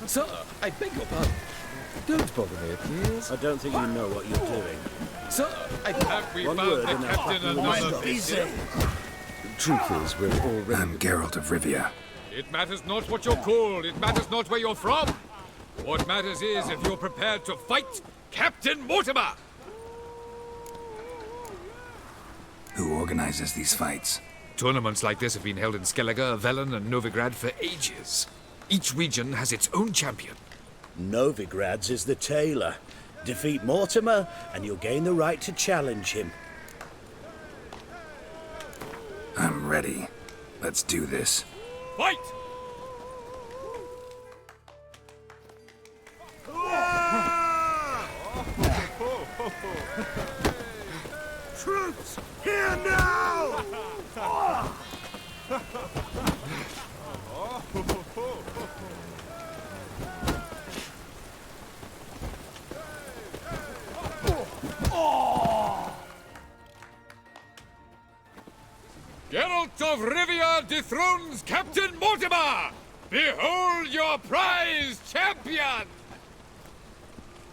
Sir, I beg your pardon. Don't bother me, please. I don't think you know what you're doing. Sir, Have we One found word the and I'll captain fuck you another up. biscuit? the truth is, we're already... I'm Geralt of Rivia. It matters not what you're called. It matters not where you're from. What matters is if you're prepared to fight Captain Mortimer. Who organizes these fights? Tournaments like this have been held in Skellige, Velen, and Novigrad for ages. Each region has its own champion. Novigrad's is the tailor. Defeat Mortimer, and you'll gain the right to challenge him. I'm ready. Let's do this. Fight! Troops, here now! Geralt of Rivia dethrones Captain Mortimer! Behold your prize champion!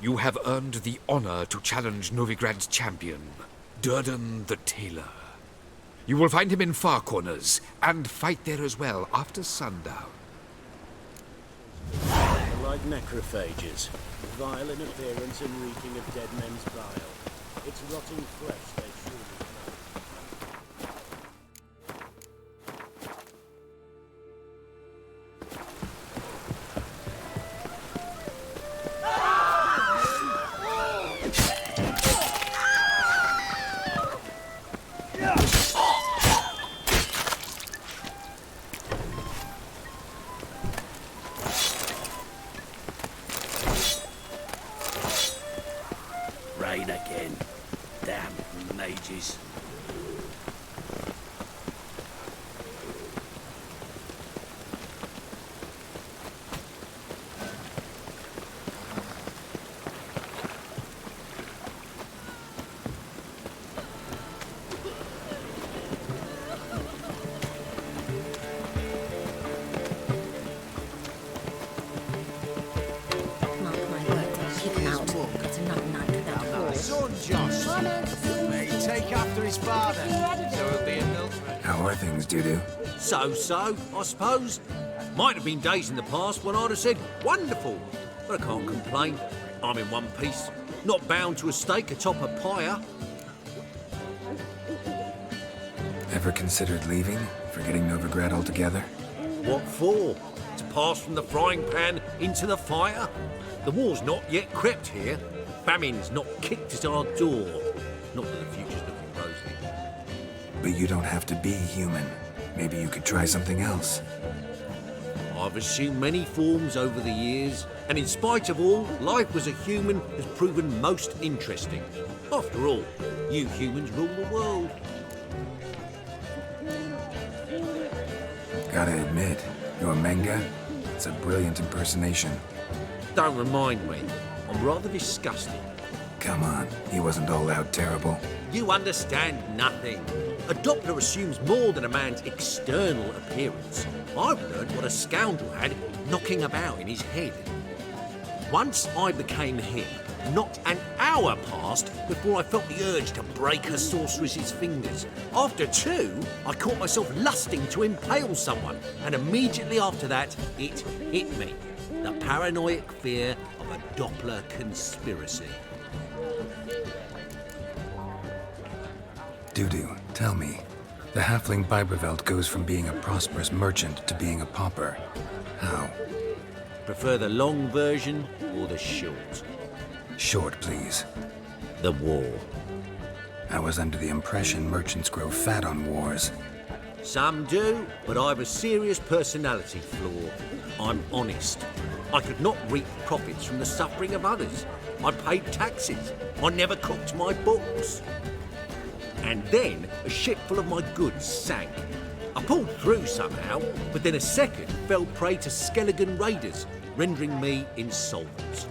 You have earned the honor to challenge Novigrad's champion, Durden the Tailor. You will find him in Far Corners, and fight there as well after sundown. Like necrophages, vile in appearance and reeking of dead men's bile. It's rotting flesh they surely know. Rain again. Damn mages. Mark my words, keep him out. It's another night without a horse. Son Josh. May take after his father. So he'll be a milkman. How are things, Dudu? So, I suppose. Might have been days in the past when I'd have said, wonderful. But I can't complain. I'm in one piece. Not bound to a stake atop a pyre. Ever considered leaving? Forgetting Novigrad altogether? What for? To pass from the frying pan into the fire? The war's not yet crept here. Famine's not kicked at our door. Not that the future's looking rosy. But you don't have to be human. Maybe you could try something else. I've assumed many forms over the years, and in spite of all, life as a human has proven most interesting. After all, you humans rule the world. Gotta admit, your manga, it's a brilliant impersonation. Don't remind me. I'm rather disgusted. Come on, he wasn't all out terrible. You understand nothing. A Doppler assumes more than a man's external appearance. I've learned what a scoundrel had knocking about in his head. Once I became him, not an hour passed before I felt the urge to break a sorceress's fingers. After two, I caught myself lusting to impale someone, and immediately after that, it hit me. The paranoid fear of a Doppler conspiracy. Dudu, tell me. The halfling Biberveld goes from being a prosperous merchant to being a pauper. How? Prefer the long version or the short? Short, please. The war. I was under the impression merchants grow fat on wars. Some do, but I've a serious personality flaw. I'm honest. I could not reap profits from the suffering of others. I paid taxes. I never cooked my books. And then a ship full of my goods sank. I pulled through somehow, but then a second fell prey to Skellige raiders, rendering me insolvent.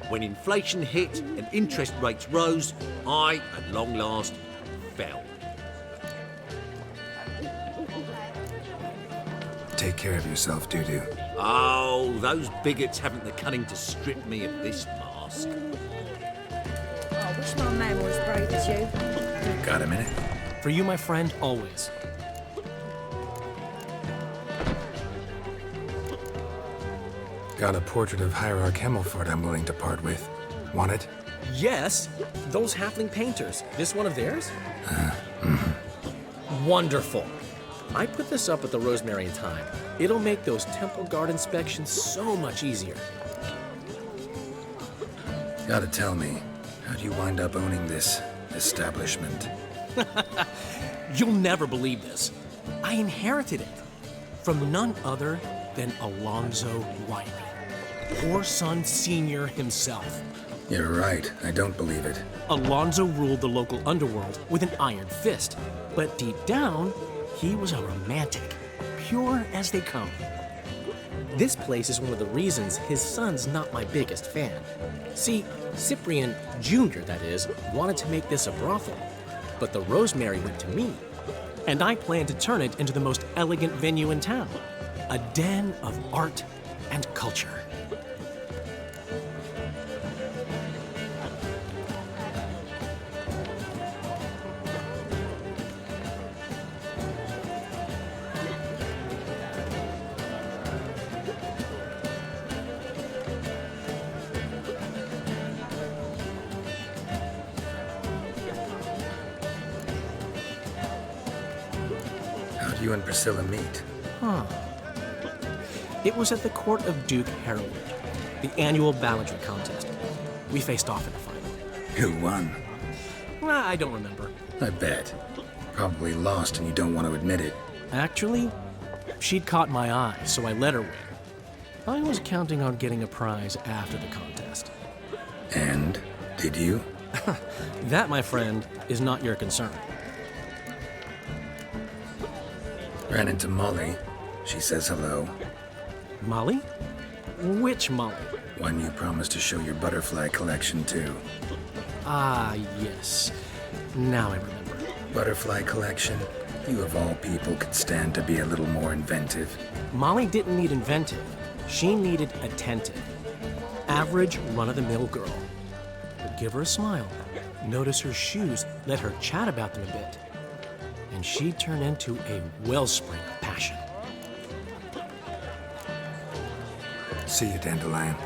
When inflation hit and interest rates rose, I, at long last, fell. Take care of yourself, Dudu. Oh, those bigots haven't the cunning to strip me of this mask. Oh, I wish my man were as brave as you. Got a minute? For you, my friend, always. Got a portrait of Hierarch Himmelfort I'm willing to part with. Want it? Yes, those halfling painters. This one of theirs? Wonderful. I put this up at the Rosemary in time. It'll make those temple guard inspections so much easier. Gotta tell me, how'd you wind up owning this establishment? You'll never believe this. I inherited it from none other than Alonzo Wiley, Whoreson Sr. himself. You're right, I don't believe it. Alonzo ruled the local underworld with an iron fist, but deep down, he was a romantic, pure as they come. This place is one of the reasons his son's not my biggest fan. See, Cyprian Jr., that is, wanted to make this a brothel, but the Rosemary went to me, and I plan to turn it into the most elegant venue in town, a den of art and culture. How'd you and Priscilla meet? It was at the court of Duke Harold, the annual balladry contest. We faced off in the final. Who won? I don't remember. I bet. Probably lost and you don't want to admit it. Actually, she'd caught my eye, so I let her win. I was counting on getting a prize after the contest. And? Did you? That, my friend, is not your concern. Ran into Molly. She says hello. Molly? Which Molly? One you promised to show your butterfly collection to. Ah, yes. Now I remember. Butterfly collection? You of all people could stand to be a little more inventive. Molly didn't need inventive. She needed attentive. Average, run-of-the-mill girl. But give her a smile. Notice her shoes. Let her chat about them a bit. And she'd turn into a wellspring of passion. See you, Dandelion.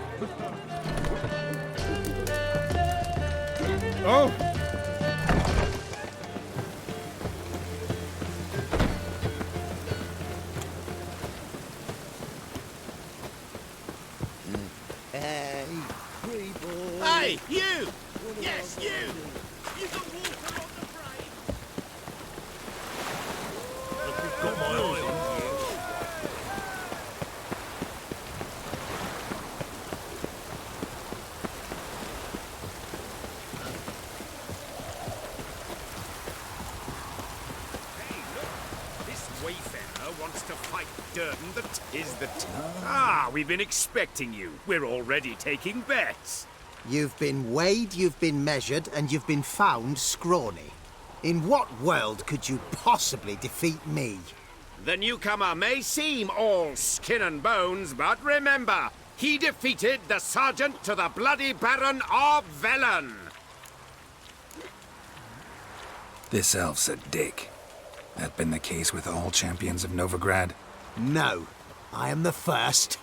Oh! Hey, you! Yes, you! You got water on the brain? Look, we've got my eye on you. Hey, look! This wayfarer wants to fight Durden the Is the Ah, we've been expecting you. We're already taking bets. You've been weighed, you've been measured, and you've been found scrawny. In what world could you possibly defeat me? The newcomer may seem all skin and bones, but remember, he defeated the sergeant to the bloody Baron of Velen. This elf's a dick. That been the case with all champions of Novigrad? No, I am the first.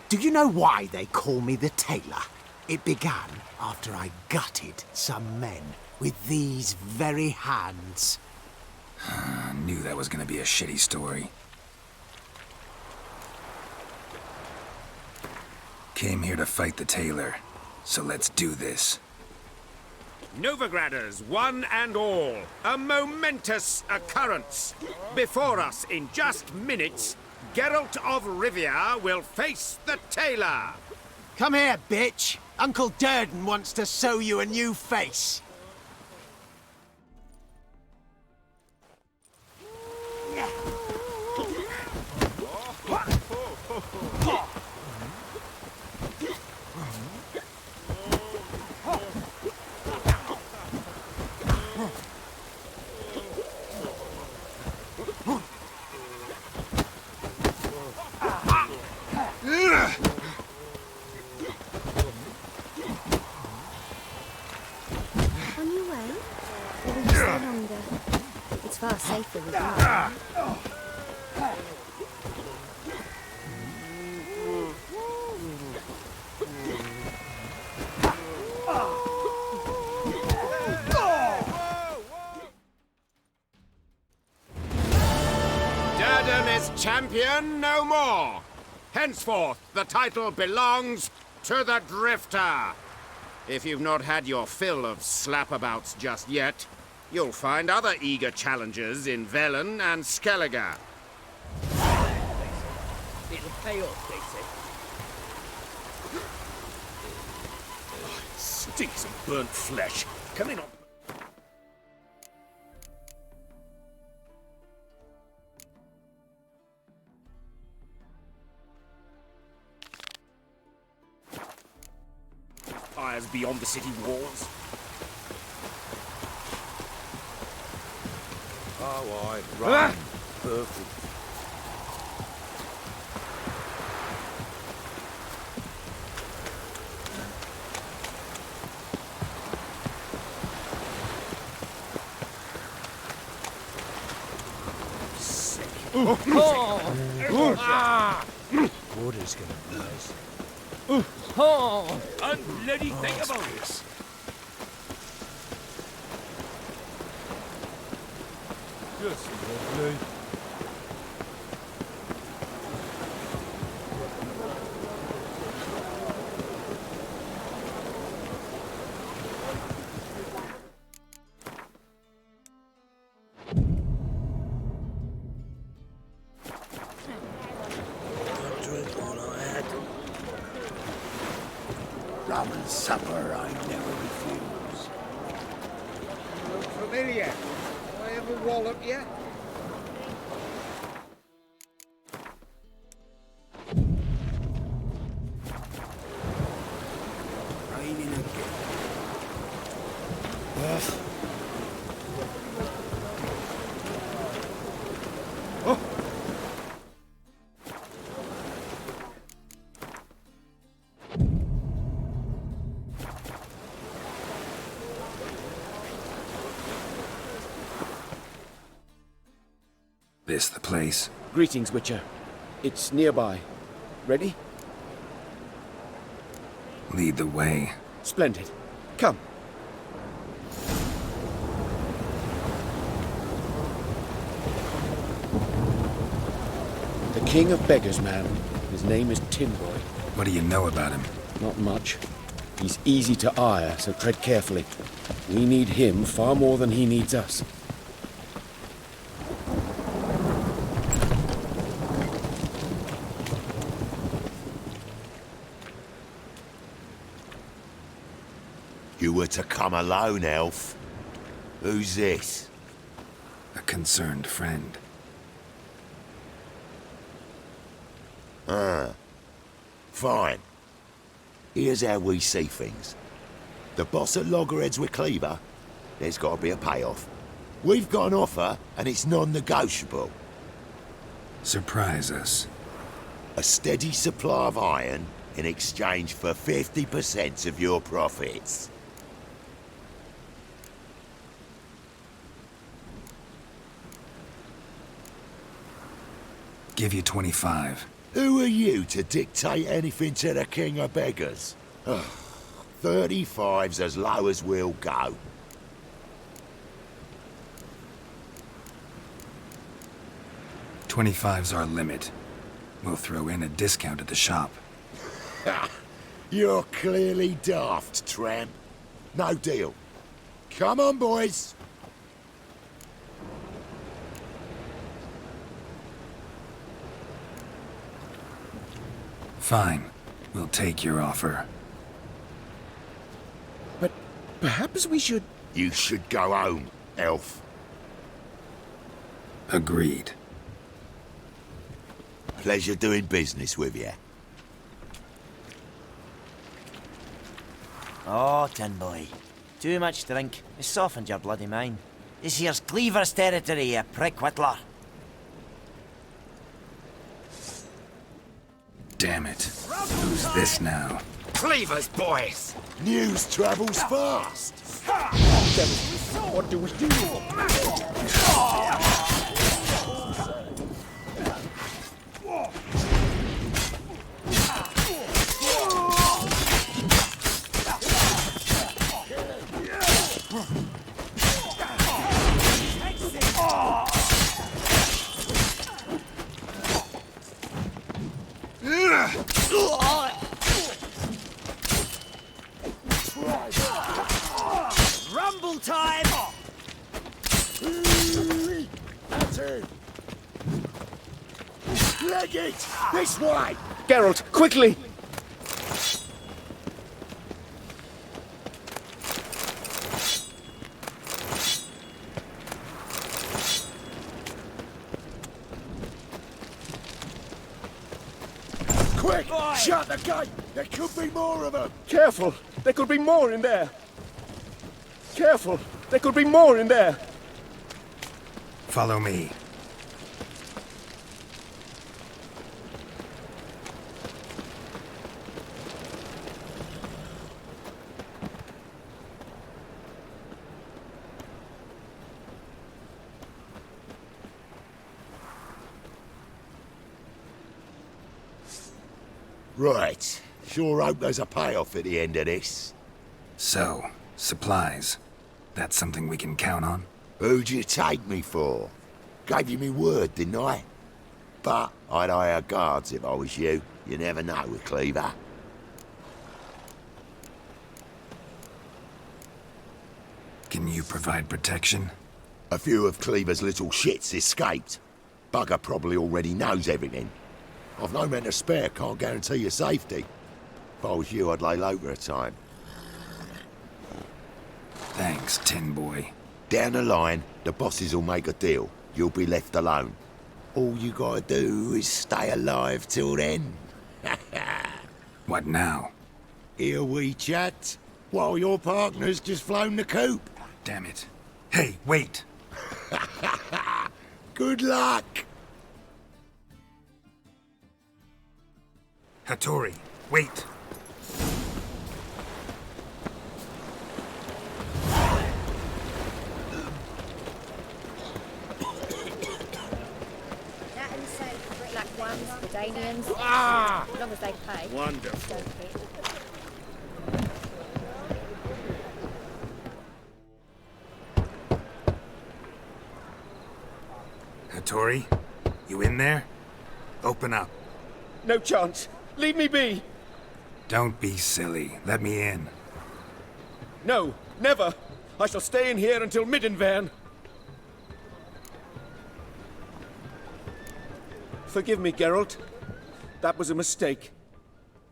Do you know why they call me the Tailor? It began after I gutted some men with these very hands. I knew that was gonna be a shitty story. Came here to fight the tailor, so let's do this. Novigraders, one and all, a momentous occurrence. Before us, in just minutes, Geralt of Rivia will face the tailor. Come here, bitch! Uncle Durden wants to sew you a new face. Far safer with that. Durden is champion no more. Henceforth, the title belongs to the Drifter. If you've not had your fill of slapabouts just yet, you'll find other eager challengers in Velen and Skellige. It'll pay off, they say. Stinks of burnt flesh. Come in on. Fires beyond the city walls. Oh, I run. Perfect. Water's gonna rise. Unbloody think about this. Just lovely. Rum and supper I never refuse. Look familiar. Have I ever wallop yet? Raining again. This the place? Greetings, Witcher. It's nearby. Ready? Lead the way. Splendid. Come. The King of Beggars, man. His name is Tinboy. What do you know about him? Not much. He's easy to ire, so tread carefully. We need him far more than he needs us. You were to come alone, elf. Who's this? A concerned friend. Fine. Here's how we see things. The boss at Loggerheads with Cleaver, there's got to be a payoff. We've got an offer, and it's non-negotiable. Surprise us. A steady supply of iron in exchange for 50% of your profits. Give you 25. Who are you to dictate anything to the King of Beggars? 35's as low as we'll go. $25's our limit. We'll throw in a discount at the shop. You're clearly daft, tramp. No deal. Come on, boys. Fine. We'll take your offer. But perhaps we should... You should go home, elf. Agreed. Pleasure doing business with you. Oh, tin boy. Too much drink. It's softened your bloody mind. This here's Cleaver's territory, you prick whittler. Damn it. Who's this now? cleavers, boys! News travels fast. What do we do? Rumble time! That's it. Leg it! This way! Geralt, quickly! Quick! Shut the gate! There could be more of them! Careful! There could be more in there! Careful! There could be more in there! Follow me. Right. Sure hope there's a payoff at the end of this. So, supplies. That's something we can count on? Who'd you take me for? Gave you me word, didn't I? But I'd hire guards if I was you. You never know with Cleaver. Can you provide protection? A few of Cleaver's little shits escaped. Bugger probably already knows everything. I've no men to spare, can't guarantee your safety. If I was you, I'd lay low for a time. Thanks, Tin Boy. Down the line, the bosses will make a deal. You'll be left alone. All you gotta do is stay alive till then. What now? Here we chat, while your partner's just flown the coop. Damn it. Hey, wait! Good luck! Hattori, wait! That and say Black Ones, the Danians. Ah! As long as they pay. Wonderful. Don't hit. Hattori, you in there? Open up. No chance! Leave me be! Don't be silly. Let me in. No, never! I shall stay in here until Middenvern. Forgive me, Geralt. That was a mistake.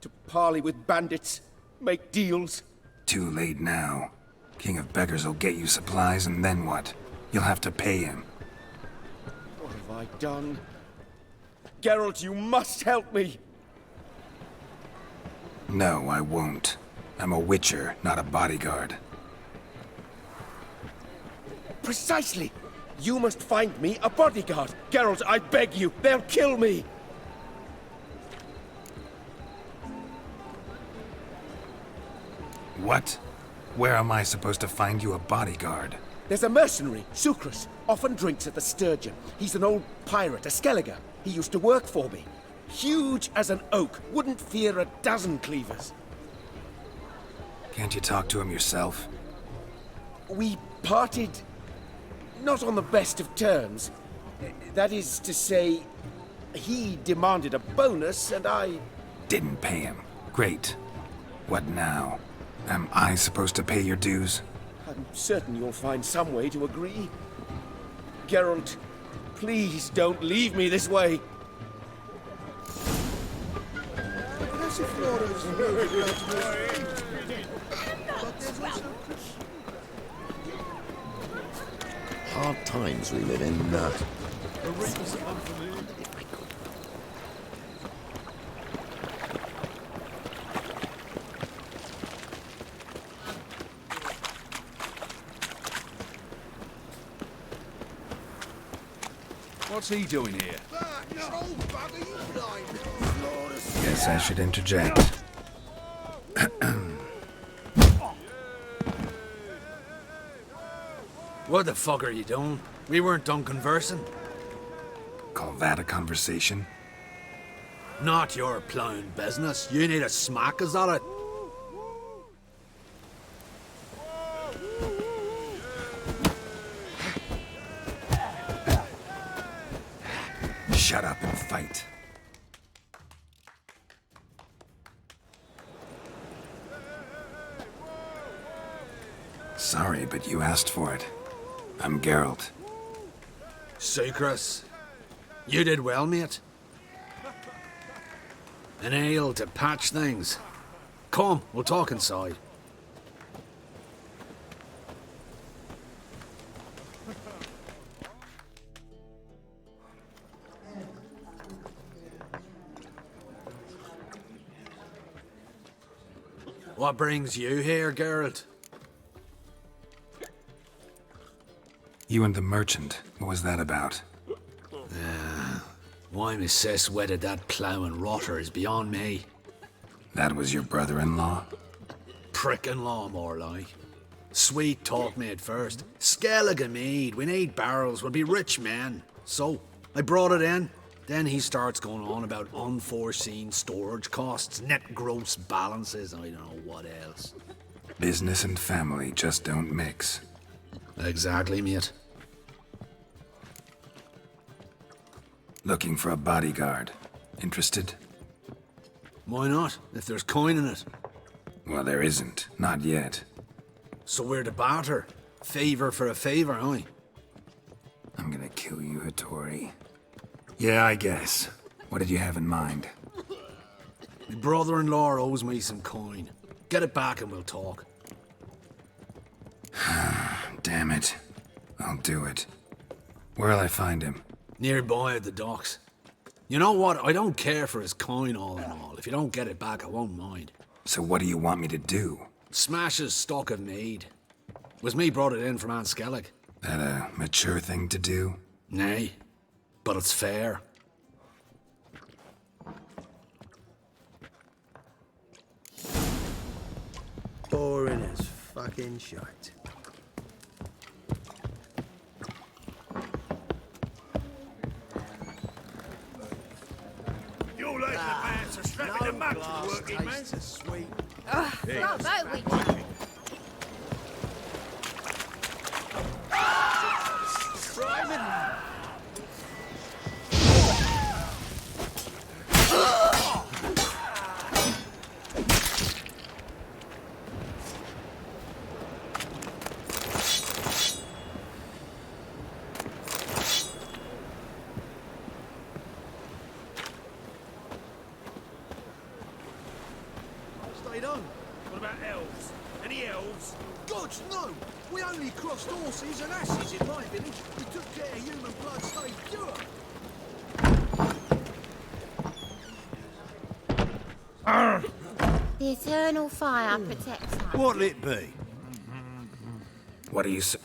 To parley with bandits, make deals. Too late now. King of Beggars will get you supplies, and then what? You'll have to pay him. What have I done? Geralt, you must help me! No, I won't. I'm a witcher, not a bodyguard. Precisely! You must find me a bodyguard. Geralt, I beg you, they'll kill me! What? Where am I supposed to find you a bodyguard? There's a mercenary, Sucrus, often drinks at the Sturgeon. He's an old pirate, a Skelliger. He used to work for me. Huge as an oak, wouldn't fear a dozen cleavers. Can't you talk to him yourself? We parted not on the best of terms. That is to say, he demanded a bonus and I... Didn't pay him. Great. What now? Am I supposed to pay your dues? I'm certain you'll find some way to agree. Geralt, please don't leave me this way. Hard times we live in. What's he doing here? Guess I should interject. What the fuck are you doing? We weren't done conversing. Call that a conversation? Not your plowing business. You need a smack, is that it? Shut up and fight. Sorry, but you asked for it. I'm Geralt. Sucrus. You did well, mate. An ale to patch things. Come, we'll talk inside. What brings you here, Geralt? You and the merchant, what was that about? Why my sis wedded that ploughing rotter is beyond me. That was your brother-in-law? Prick-in-law, more like. Sweet talk me at first. Skellige mead, we need barrels, we'll be rich men. So, I brought it in. Then he starts going on about unforeseen storage costs, net gross balances, and I don't know what else. Business and family just don't mix. Exactly, mate. Looking for a bodyguard. Interested? Why not, if there's coin in it? Well, there isn't. Not yet. So we're to barter. Favor for a favor, aye? I'm gonna kill you, Hattori. Yeah, I guess. What did you have in mind? My brother-in-law owes me some coin. Get it back and we'll talk. Damn it. I'll do it. Where'll I find him? Nearby at the docks. You know what? I don't care for his coin all in all. If you don't get it back, I won't mind. So what do you want me to do? Smash his stock of mead. Was me brought it in from Aunt Skellig. That a mature thing to do? Nay, but it's fair. Boring as fucking shite. You're like the man to strapping the mug to the working man. Sweet. Bravo, we Stayed on. What about elves? Any elves? Gods, no! We only crossed horses and asses in my village. We took care human blood stayed pure. The eternal fire protects us. What'll it be? What are you s-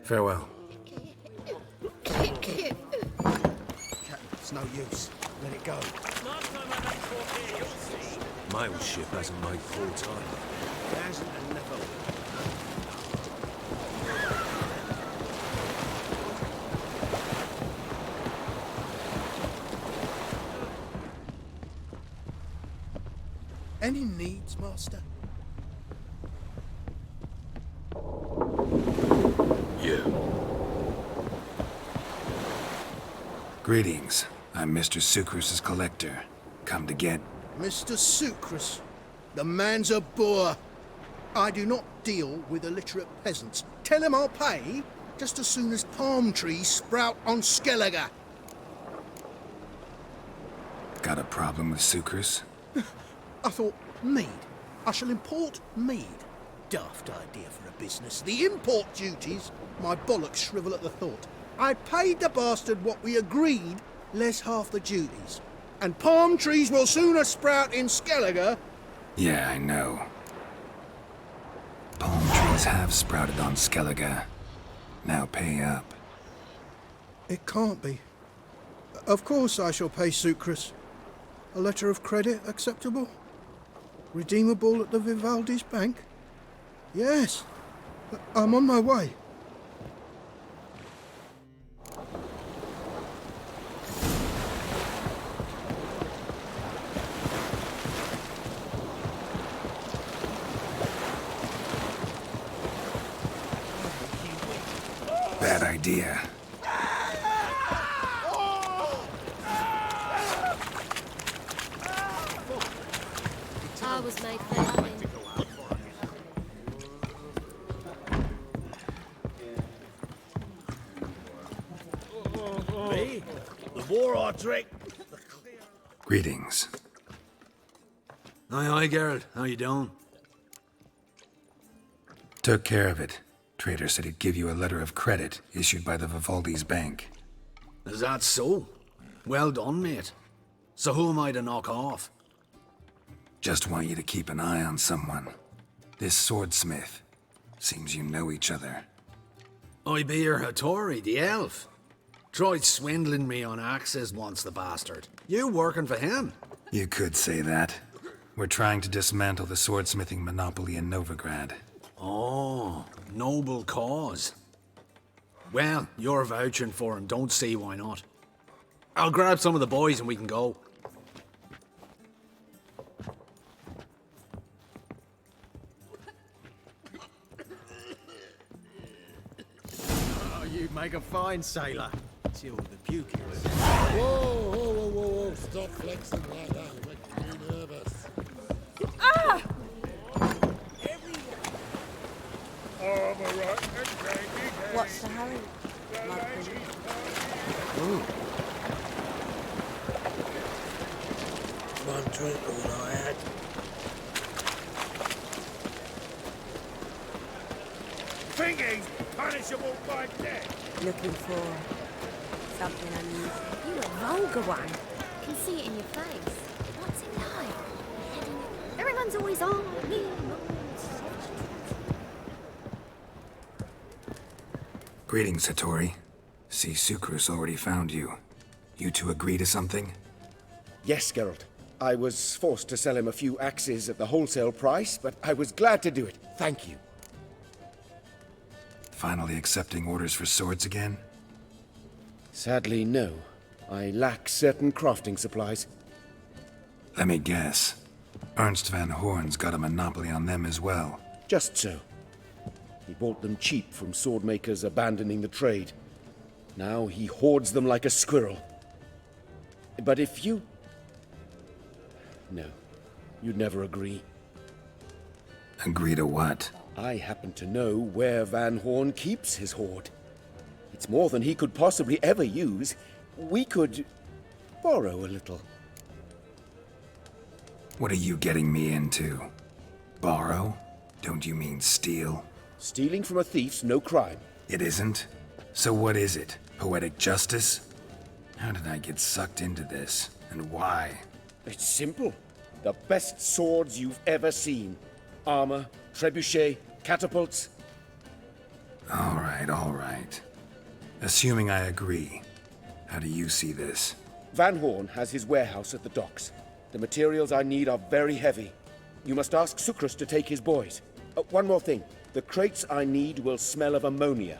Farewell. It's no use. Let it go. Mail ship hasn't made full time. It hasn't and never will. Any needs, master? Greetings. I'm Mr. Sucrus's collector. Come to get... Mr. Sucrus. The man's a boor. I do not deal with illiterate peasants. Tell him I'll pay just as soon as palm trees sprout on Skellige. Got a problem with sucrose? I thought, mead. I shall import mead. Daft idea for a business. The import duties, my bollocks shrivel at the thought. I paid the bastard what we agreed, less half the duties. And palm trees will sooner sprout in Skellige. Yeah, I know. Palm trees have sprouted on Skellige. Now pay up. It can't be. Of course I shall pay sucrose. A letter of credit acceptable? Redeemable at the Vivaldi's bank? Yes. I'm on my way. Bad idea. I was made for nothing. Me? The more I drink, the clearer. Greetings. Aye, Geralt. How you doing? Took care of it. Trader said he'd give you a letter of credit issued by the Vivaldi's bank. Is that so? Well done, mate. So who am I to knock off? Just want you to keep an eye on someone. This swordsmith. Seems you know each other. I be your Hattori, the elf. Tried swindling me on axes once, the bastard. You working for him? You could say that. We're trying to dismantle the swordsmithing monopoly in Novigrad. Oh, noble cause. Well, you're vouching for him, don't see why not. I'll grab some of the boys and we can go. Oh, you make a fine sailor. Till the puke is. Whoa, whoa, whoa, whoa, whoa. Stop flexing like that. It makes me nervous. Ah! What's the hurry? One drink all I had. Thinking punishable by death. Looking for something unusual. You a vulgar one. I can see it in your face. What's it like? Everyone's always on me. Greetings, Hattori. See, Sucrose already found you. You two agree to something? Yes, Geralt. I was forced to sell him a few axes at the wholesale price, but I was glad to do it. Thank you. Finally accepting orders for swords again? Sadly, no. I lack certain crafting supplies. Let me guess. Ernst van Horn's got a monopoly on them as well. Just so. He bought them cheap from sword makers abandoning the trade. Now he hoards them like a squirrel. But if you... No, you'd never agree. Agree to what? I happen to know where Van Horn keeps his hoard. It's more than he could possibly ever use. We could borrow a little. What are you getting me into? Borrow? Don't you mean steal? Stealing from a thief's no crime. It isn't? So what is it? Poetic justice? How did I get sucked into this? And why? It's simple. The best swords you've ever seen. Armor, trebuchet, catapults. All right. Assuming I agree, how do you see this? Van Horn has his warehouse at the docks. The materials I need are very heavy. You must ask Sucrose to take his boys. One more thing. The crates I need will smell of ammonia.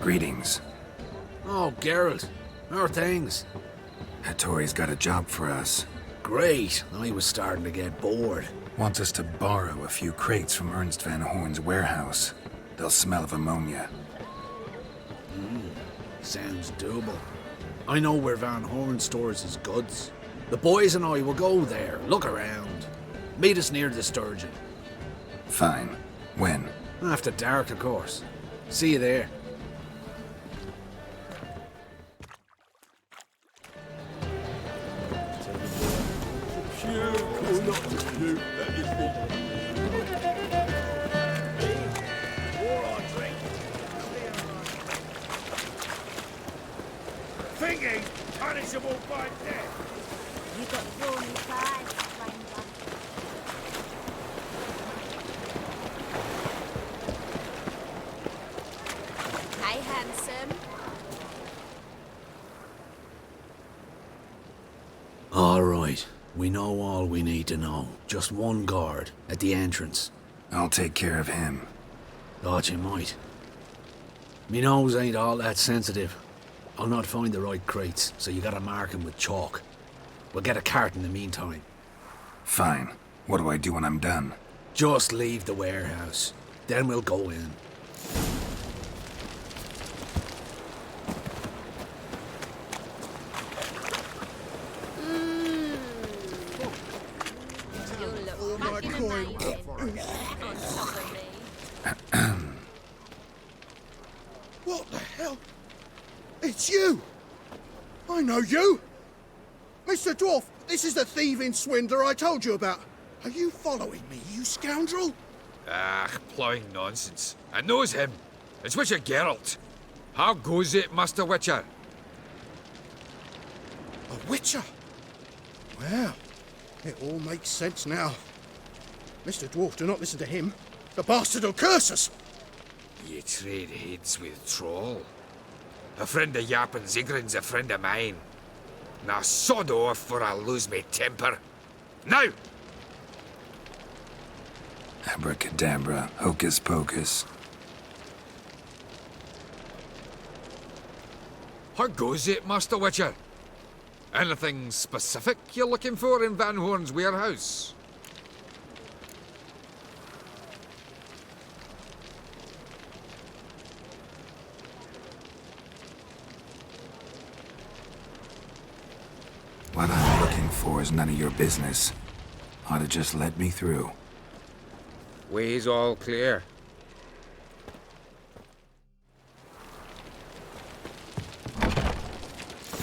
Greetings. Oh, Geralt. How are things? Hattori's got a job for us. Great. I was starting to get bored. Wants us to borrow a few crates from Ernst van Horn's warehouse. They'll smell of ammonia. Sounds doable. I know where Van Horn stores his goods. The boys and I will go there, look around. Meet us near the Sturgeon. Fine. When? After dark, of course. See you there. Thinking punishable by death. You got thorny thighs, Rainbow. Hey, handsome. All right. We know all we need to know. Just one guard at the entrance. I'll take care of him. Thought you might. Me nose ain't all that sensitive. I'll not find the right crates, so you gotta mark 'em with chalk. We'll get a cart in the meantime. Fine. What do I do when I'm done? Just leave the warehouse. Then we'll go in. You'll look fucking amazing on top of me. What the hell? It's you! I know you! Mr. Dwarf, this is the thieving swindler I told you about. Are you following me, you scoundrel? Ah, ploughing nonsense. I knows him. It's Witcher Geralt. How goes it, Master Witcher? A witcher? Well, it all makes sense now. Mr. Dwarf, do not listen to him. The bastard will curse us! Ye trade heads with Troll. A friend of Yappin Zigrin's a friend of mine. Now sod off or I'll lose my temper. Now! Abracadabra, hocus pocus. How goes it, Master Witcher? Anything specific you're looking for in Van Horn's warehouse? What I'm looking for is none of your business. Ought to just let me through. Way's all clear.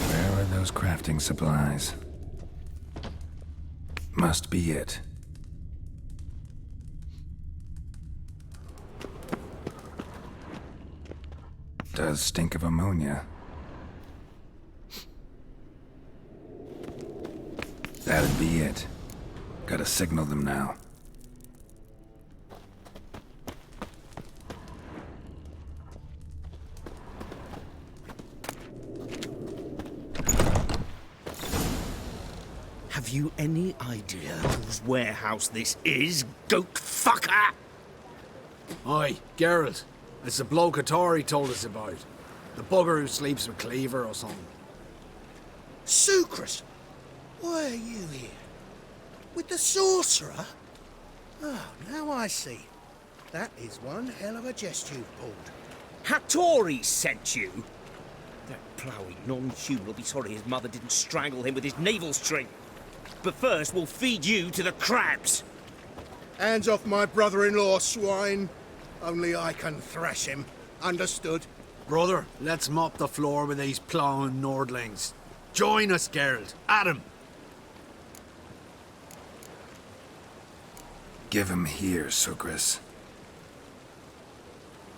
Where are those crafting supplies? Must be it. Does stink of ammonia. That'd be it. Gotta signal them now. Have you any idea whose warehouse this is, goat fucker? Aye, Geralt. It's the bloke Atari told us about. The bugger who sleeps with Cleaver or something. Sucrus! Why are you here? With the sorcerer? Oh, now I see. That is one hell of a jest you've pulled. Hattori sent you? That ploughing non-human will be sorry his mother didn't strangle him with his navel string. But first, we'll feed you to the crabs. Hands off my brother-in-law, swine. Only I can thrash him. Understood? Brother, let's mop the floor with these ploughing Nordlings. Join us, Geralt. Adam. Give him here, Sucrus.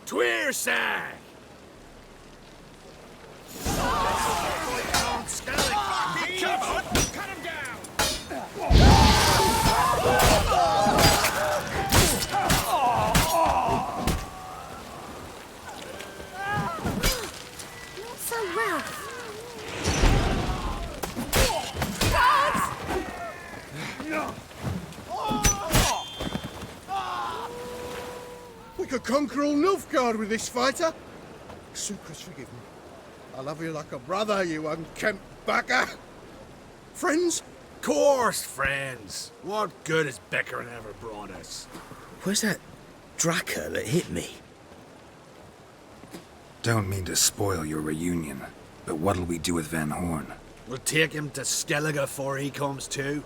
Tweersag! Come on, cut him down! Not so rough. We could conquer all Nilfgaard with this fighter. Sucrus, forgive me. I love you like a brother, you unkempt bugger. Friends? Course, friends. What good has Beckering ever brought us? Where's that Draka that hit me? Don't mean to spoil your reunion, but what'll we do with Van Horn? We'll take him to Skellige before he comes to.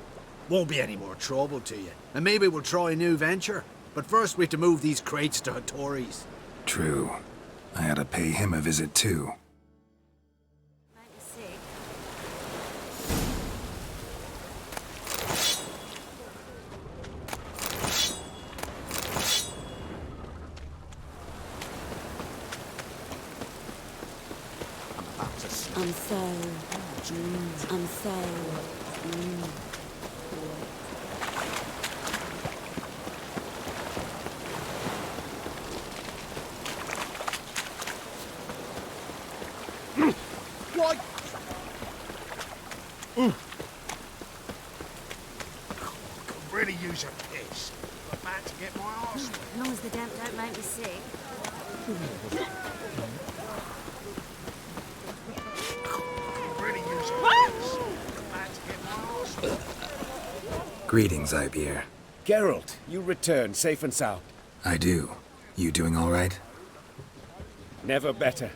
Won't be any more trouble to you. And maybe we'll try a new venture. But first we have to move these crates to Hattori's. True. I had to pay him a visit too. I'm so... What? Could really use a piss. I'm about to get my arse wet. As long as the damp don't make me sick. Could really use a piss. I'm about to get my arse wet. Greetings, Ibeer. Geralt, you return safe and sound. I do. You doing all right? Never better.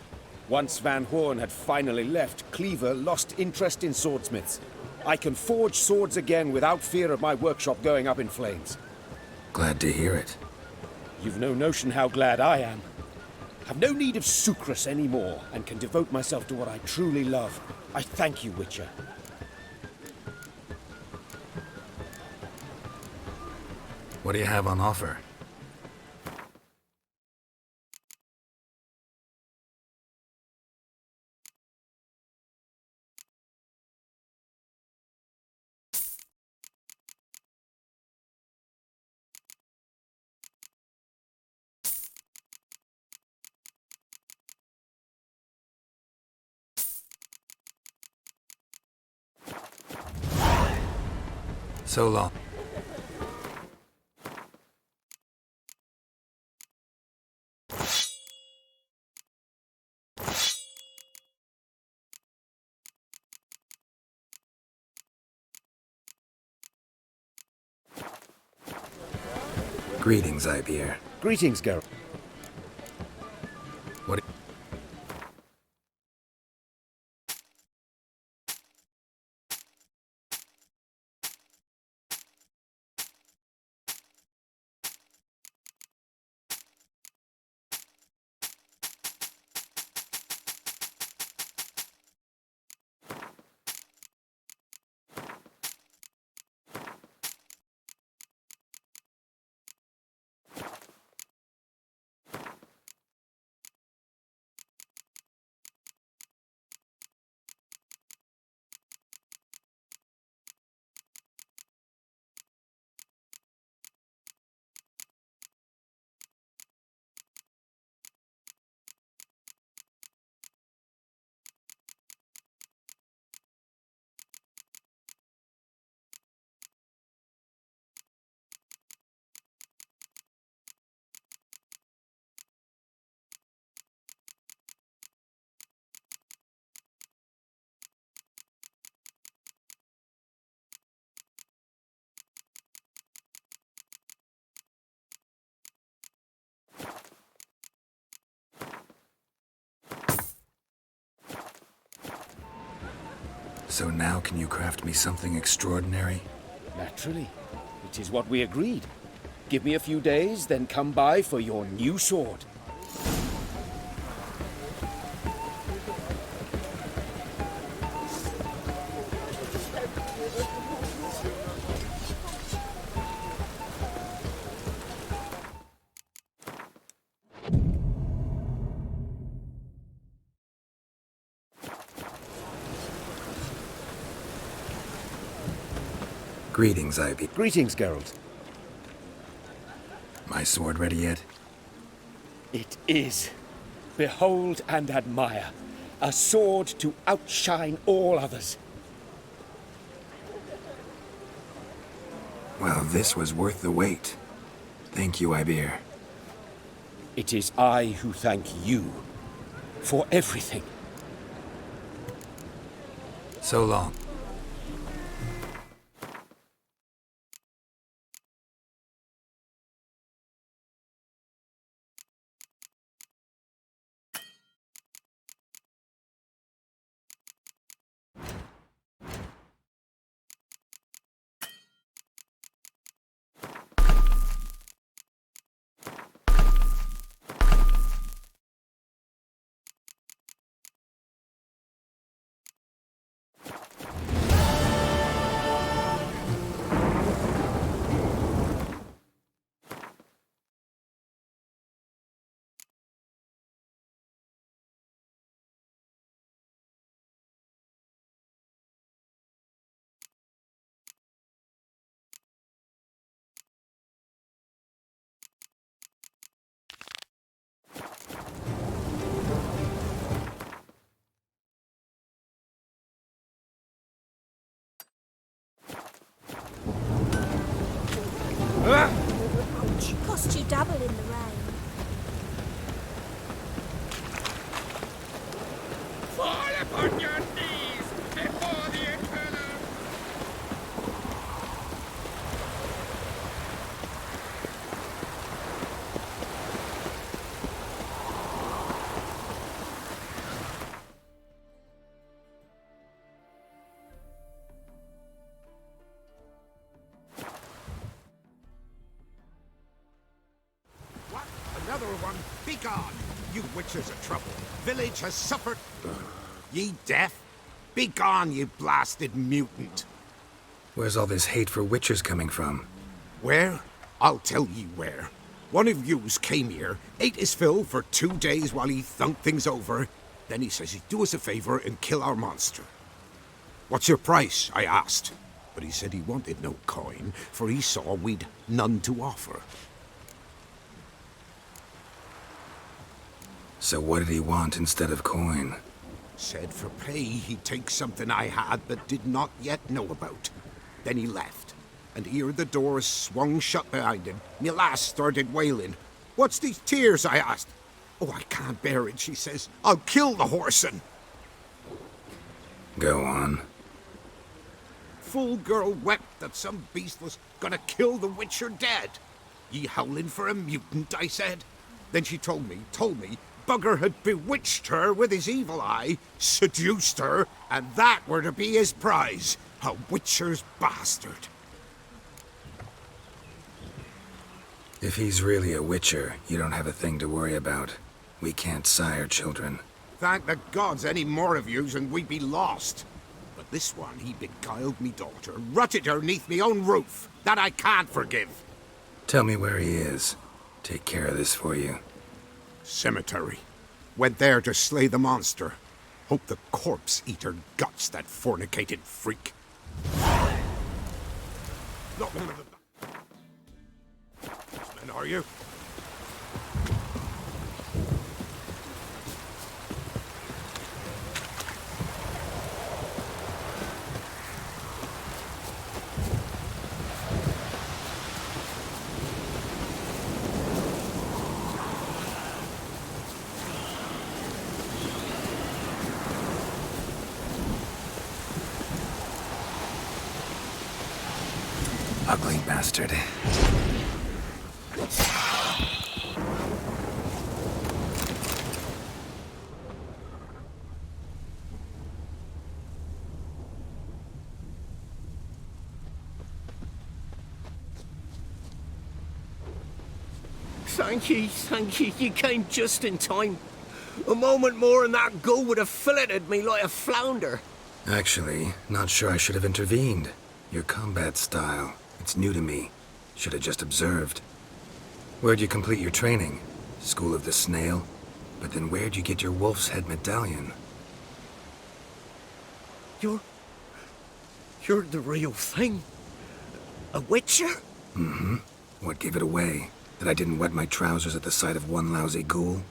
Once Van Horn had finally left, Cleaver lost interest in swordsmiths. I can forge swords again without fear of my workshop going up in flames. Glad to hear it. You've no notion how glad I am. I've no need of sucrus anymore, and can devote myself to what I truly love. I thank you, Witcher. What do you have on offer? So long. Greetings, Ibeer. Greetings, Geralt. What? So now can you craft me something extraordinary? Naturally. It is what we agreed. Give me a few days, then come by for your new sword. Greetings, Ivy. Greetings, Geralt. My sword ready yet? It is. Behold and admire. A sword to outshine all others. Well, this was worth the wait. Thank you, Ibeer. It is I who thank you for everything. So long. Ouch. Cost you double in the rain. Fall upon your knees before the Eternal. What? Another one? Begone! You witches of trouble. Village has suffered. Ye deaf? Begone, you blasted mutant. Where's all this hate for witchers coming from? Where? I'll tell ye where. One of yous came here, ate his fill for 2 days while he thunked things over. Then he says he'd do us a favor and kill our monster. What's your price? I asked. But he said he wanted no coin, for he saw we'd none to offer. So what did he want instead of coin? Said for pay he'd take something I had but did not yet know about. Then he left, and here the doors swung shut behind him. Me lass started wailing. What's these tears? I asked. Oh, I can't bear it, she says. I'll kill the horsin'. Go on. Full girl wept that some beast was gonna kill the witcher dead. Ye howling for a mutant, I said. Then she told me, Bugger had bewitched her with his evil eye, seduced her, and that were to be his prize. A witcher's bastard. If he's really a witcher, you don't have a thing to worry about. We can't sire children. Thank the gods any more of yous and we'd be lost. But this one, he beguiled me daughter, rutted her neath me own roof. That I can't forgive. Tell me where he is. Take care of this for you. Cemetery. Went there to slay the monster. Hope the corpse eater guts that fornicated freak. Not one of the... Men, are you? Ugly bastard. Thank you, you came just in time. A moment more and that gull would have filleted me like a flounder. Actually, not sure I should have intervened. Your combat style, it's new to me. Should have just observed. Where'd you complete your training? School of the Snail? But then where'd you get your wolf's head medallion? You're the real thing? A witcher? Mm-hmm. What gave it away? That I didn't wet my trousers at the sight of one lousy ghoul?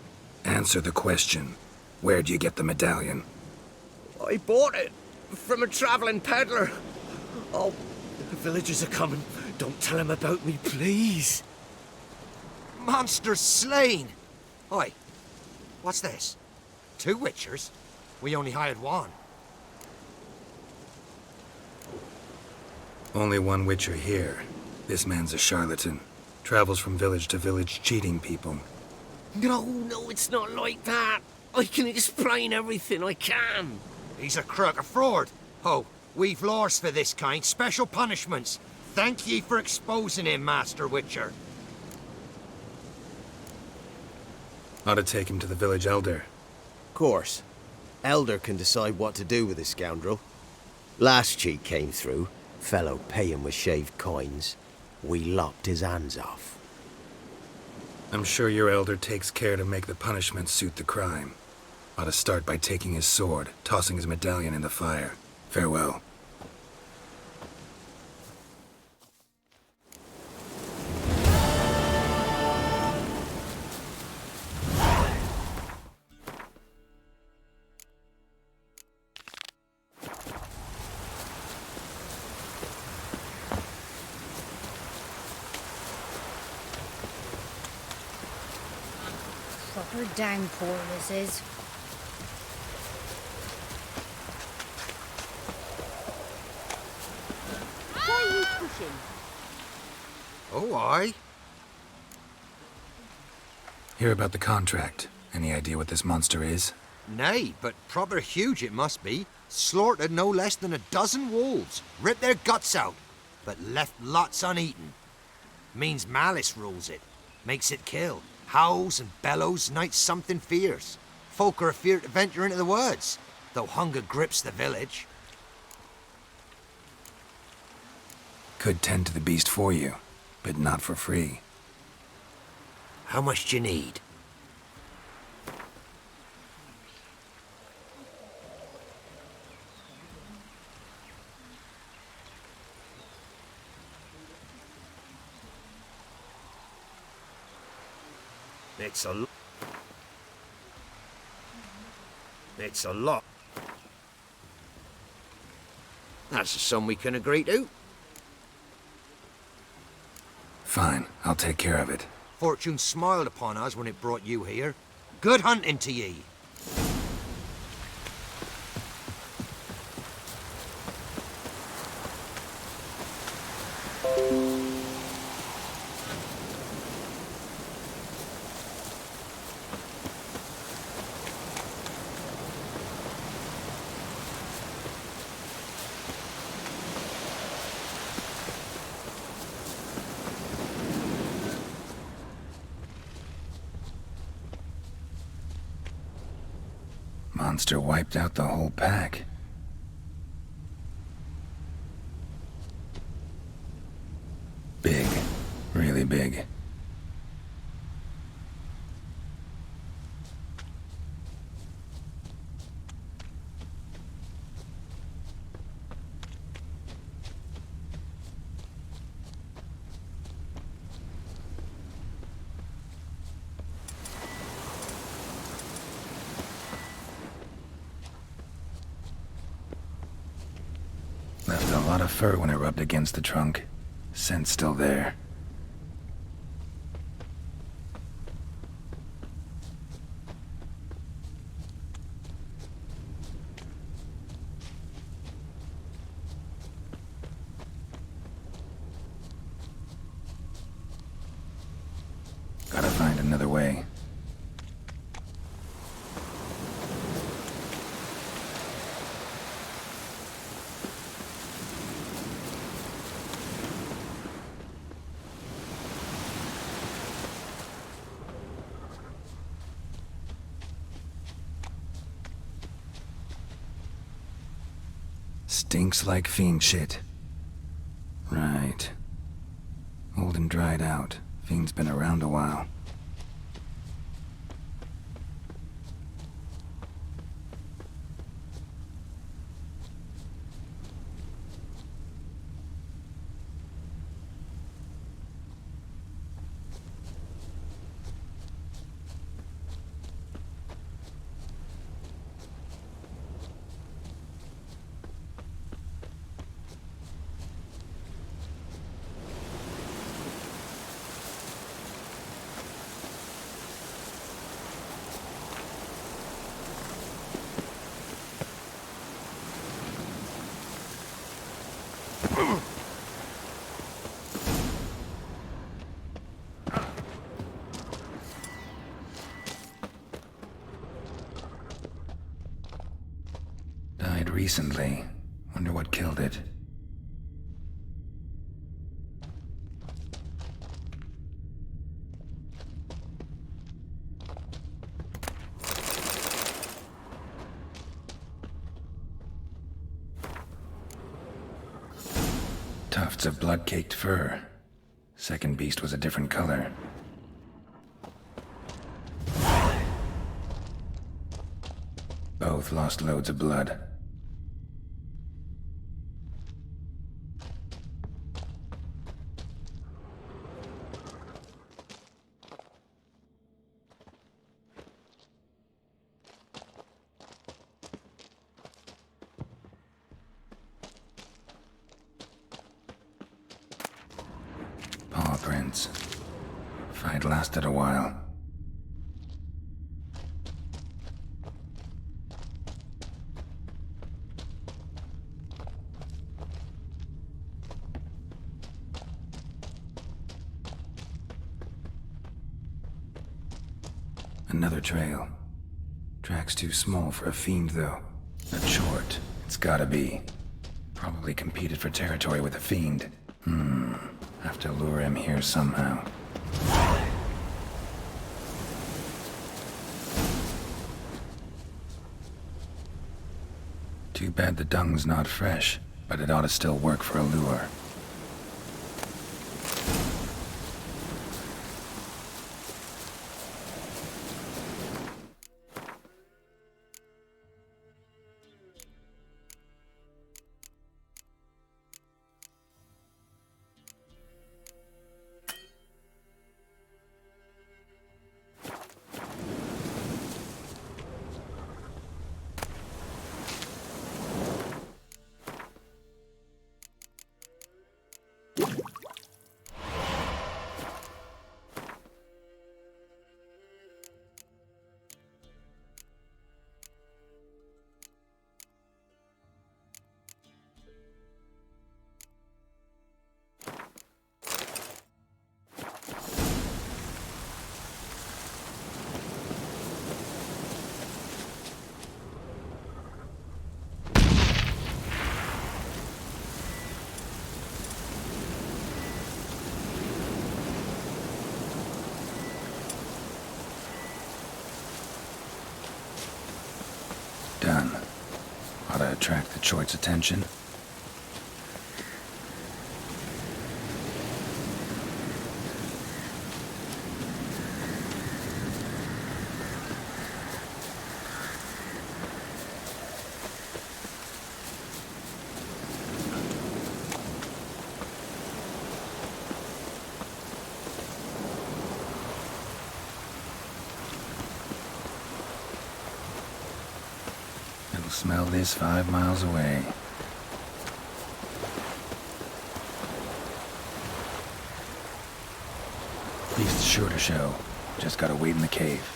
Answer the question. Where'd you get the medallion? I bought it from a traveling peddler. Oh, the villagers are coming. Don't tell them about me, please. Monster slain! Oi, what's this? 2 witchers? We only hired one. Only one witcher here. This man's a charlatan. Travels from village to village cheating people. No, it's not like that. I can explain everything, I can. He's a crook, a fraud. Oh, we've laws for this kind, special punishments. Thank ye for exposing him, Master Witcher. Ought to take him to the village elder. Course. Elder can decide what to do with the scoundrel. Last cheat came through. Fellow pay him with shaved coins. We lopped his hands off. I'm sure your elder takes care to make the punishment suit the crime. Ought to start by taking his sword, tossing his medallion in the fire. Farewell. For a downpour, this is. Why are you pushing? Oh, aye. Hear about the contract. Any idea what this monster is? Nay, but proper huge it must be. Slaughtered no less than a dozen wolves. Ripped their guts out, but left lots uneaten. Means malice rules it. Makes it kill. Howls and bellows night something fierce. Folk are afeard to venture into the woods, though hunger grips the village. Could tend to the beast for you, but not for free. How much d'you need? It's a lot. That's a sum we can agree to. Fine, I'll take care of it. Fortune smiled upon us when it brought you here. Good hunting to ye. Monster wiped out the whole pack. Big. Really big. Left a lot of fur when it rubbed against the trunk. Scent's still there. Gotta find another way. Stinks like fiend shit. Right. Old and dried out. Fiend's been around a while. Died recently. Wonder what killed it. Tufts of blood-caked fur. Second beast was a different color. Both lost loads of blood. Paw prints. Fight lasted a while. Another trail. Track's too small for a fiend, though. Not short. It's gotta be. Probably competed for territory with a fiend. Have to lure him here somehow. Too bad the dung's not fresh, but it ought to still work for a lure. Done. Ought to attract the choit's attention. It'll smell this 5 miles away. Beast's sure to show. Just gotta wait in the cave.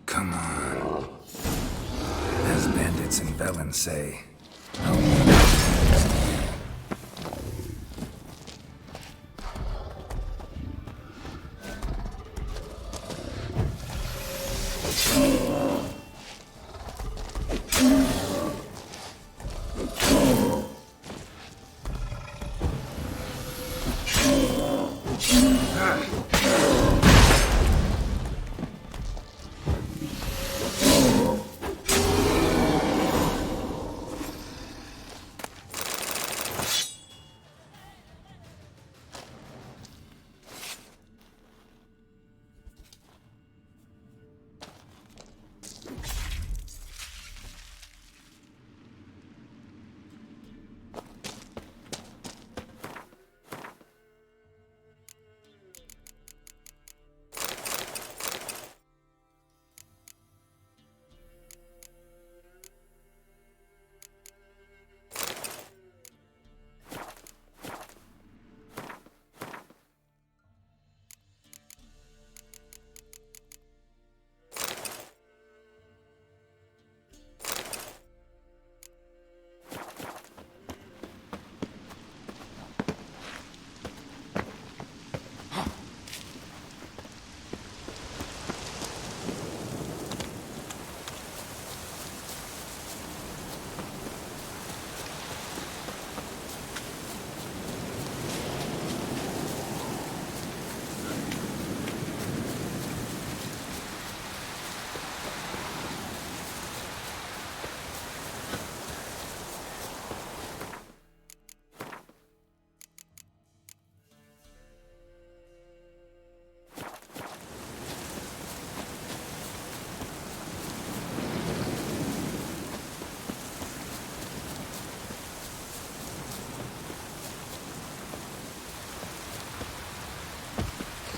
Come on. As bandits and Velen say,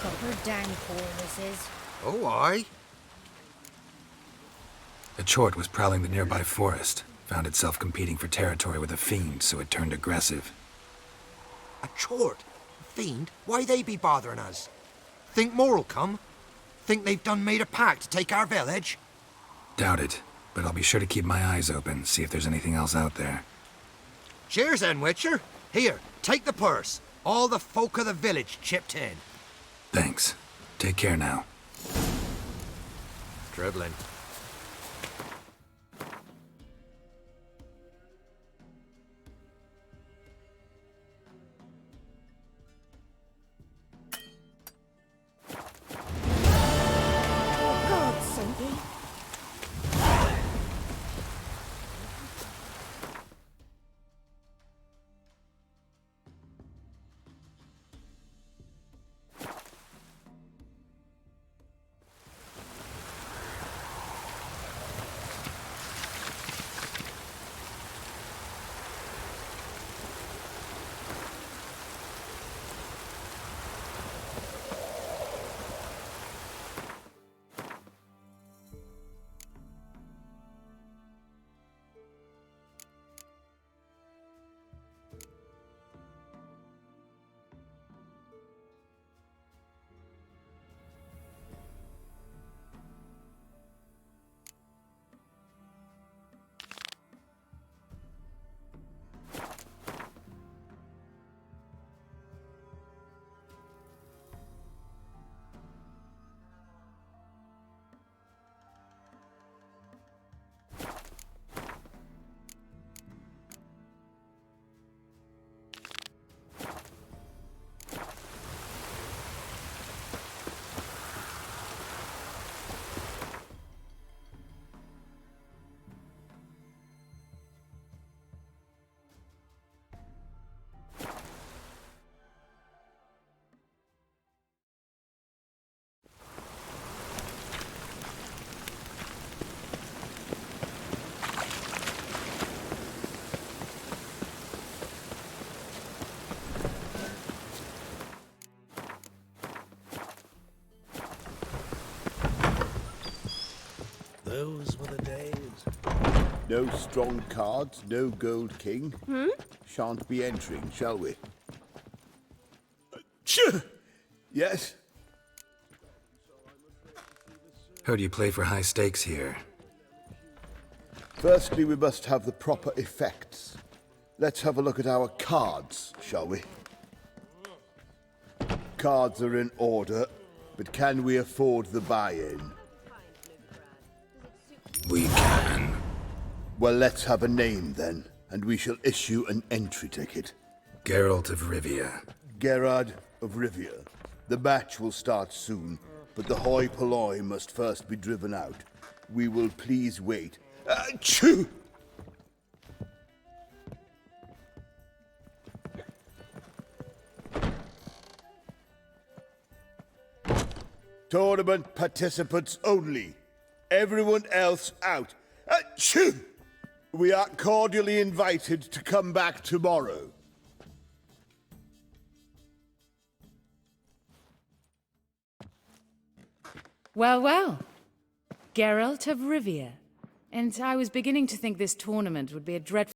Proper downpour this is. Oh, aye. A chort was prowling the nearby forest. Found itself competing for territory with a fiend, so it turned aggressive. A chort? A fiend? Why they be bothering us? Think more'll come? Think they've done made a pact to take our village? Doubt it, but I'll be sure to keep my eyes open, see if there's anything else out there. Cheers then, Witcher. Here, take the purse. All the folk of the village chipped in. Thanks. Take care now. Dribbling. God, Cindy. Those were the days. No strong cards, no gold king. Shan't be entering, shall we? Yes? Heard you play for high stakes here. Firstly, we must have the proper effects. Let's have a look at our cards, shall we? Cards are in order, but can we afford the buy-in? We can. Well, let's have a name then, and we shall issue an entry ticket. Geralt of Rivia. Gerard of Rivia. The match will start soon, but the hoi polloi must first be driven out. We will please wait. Achoo! Tournament participants only. Everyone else out. Achoo! We are cordially invited to come back tomorrow. Well, well. Geralt of Rivia. And I was beginning to think this tournament would be a dreadful